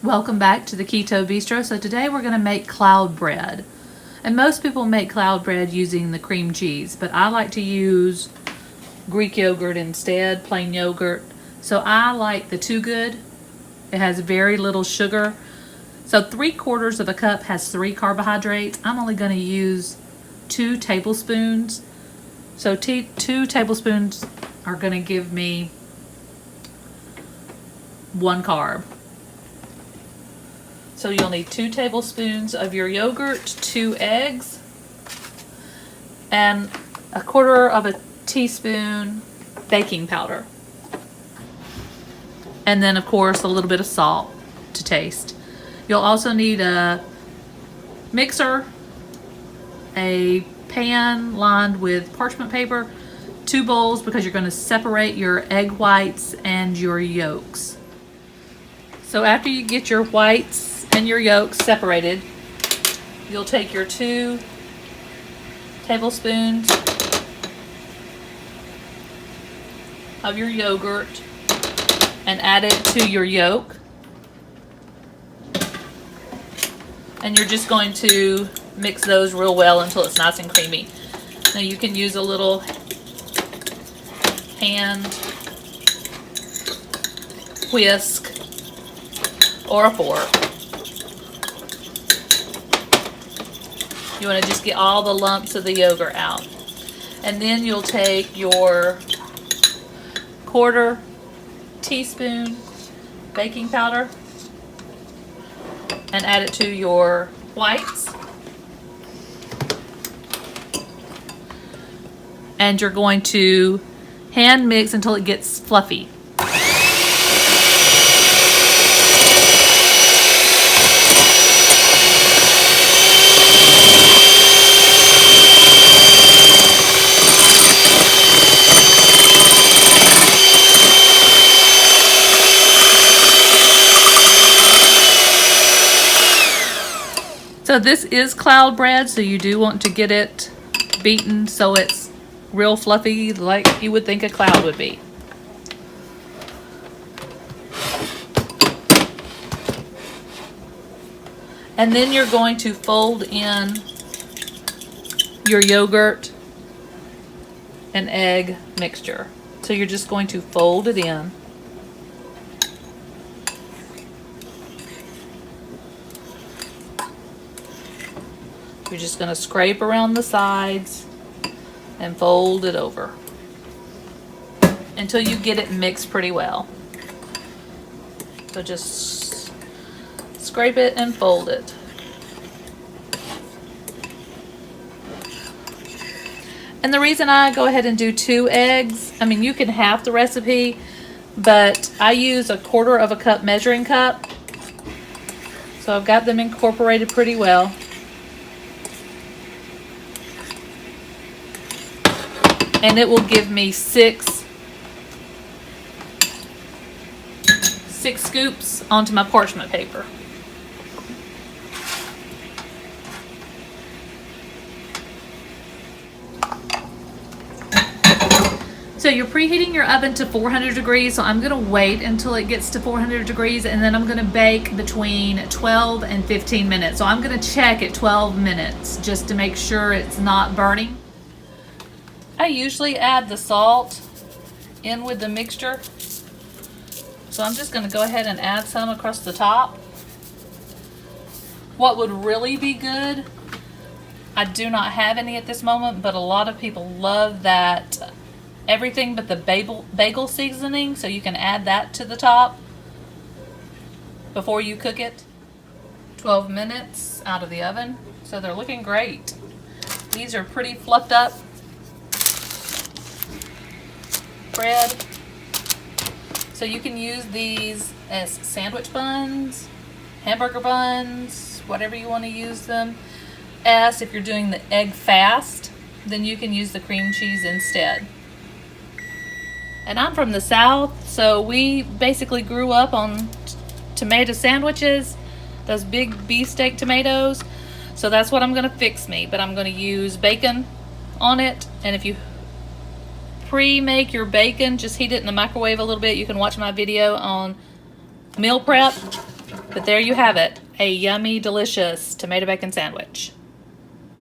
Welcome back to the Keto Bistro. So today we're going to make cloud bread. And most people make cloud bread using the cream cheese, but I like to use Greek yogurt instead, plain yogurt. So I like the Too Good. It has very little sugar. So 3/4 of a cup has 3 carbohydrates. I'm only going to use 2 tablespoons. So 2 tablespoons are going to give me 1 carb. So you'll need 2 tablespoons of your yogurt, 2 eggs, and 1/4 of a teaspoon baking powder. And then of course a little bit of salt to taste. You'll also need a mixer, a pan lined with parchment paper, 2 bowls because you're going to separate your egg whites and your yolks. So after you get your whites and your yolks separated, you'll take your 2 tablespoons of your yogurt and add it to your yolk. And you're just going to mix those real well until it's nice and creamy. Now you can use a little hand whisk or a fork. You want to just get all the lumps of the yogurt out. And then you'll take your 1/4 teaspoon baking powder and add it to your whites. And you're going to hand mix until it gets fluffy. So this is cloud bread, so you do want to get it beaten so it's real fluffy like you would think a cloud would be. And then you're going to fold in your yogurt and egg mixture. So you're just going to fold it in. You're just going to scrape around the sides and fold it over until you get it mixed pretty well. So just scrape it and fold it. And the reason I go ahead and do 2 eggs, I mean you can half the recipe, but I use 1/4 of a cup measuring cup. So I've got them incorporated pretty well. And it will give me 6 scoops onto my parchment paper. So you're preheating your oven to 400 degrees, so I'm going to wait until it gets to 400 degrees and then I'm going to bake between 12 and 15 minutes. So I'm going to check at 12 minutes just to make sure it's not burning. I usually add the salt in with the mixture. So I'm just going to go ahead and add some across the top. What would really be good, I do not have any at this moment, but a lot of people love that everything but the bagel seasoning, so you can add that to the top before you cook it. 12 minutes out of the oven, so they're looking great. These are pretty fluffed up bread. So you can use these as sandwich buns, hamburger buns, whatever you want to use them as. If you're doing the egg fast, then you can use the cream cheese instead. And I'm from the South, so we basically grew up on tomato sandwiches, those big beefsteak tomatoes. So that's what I'm going to fix me, but I'm going to use bacon on it. And if you pre-make your bacon, just heat it in the microwave a little bit. You can watch my video on meal prep. But there you have it, a yummy, delicious tomato bacon sandwich.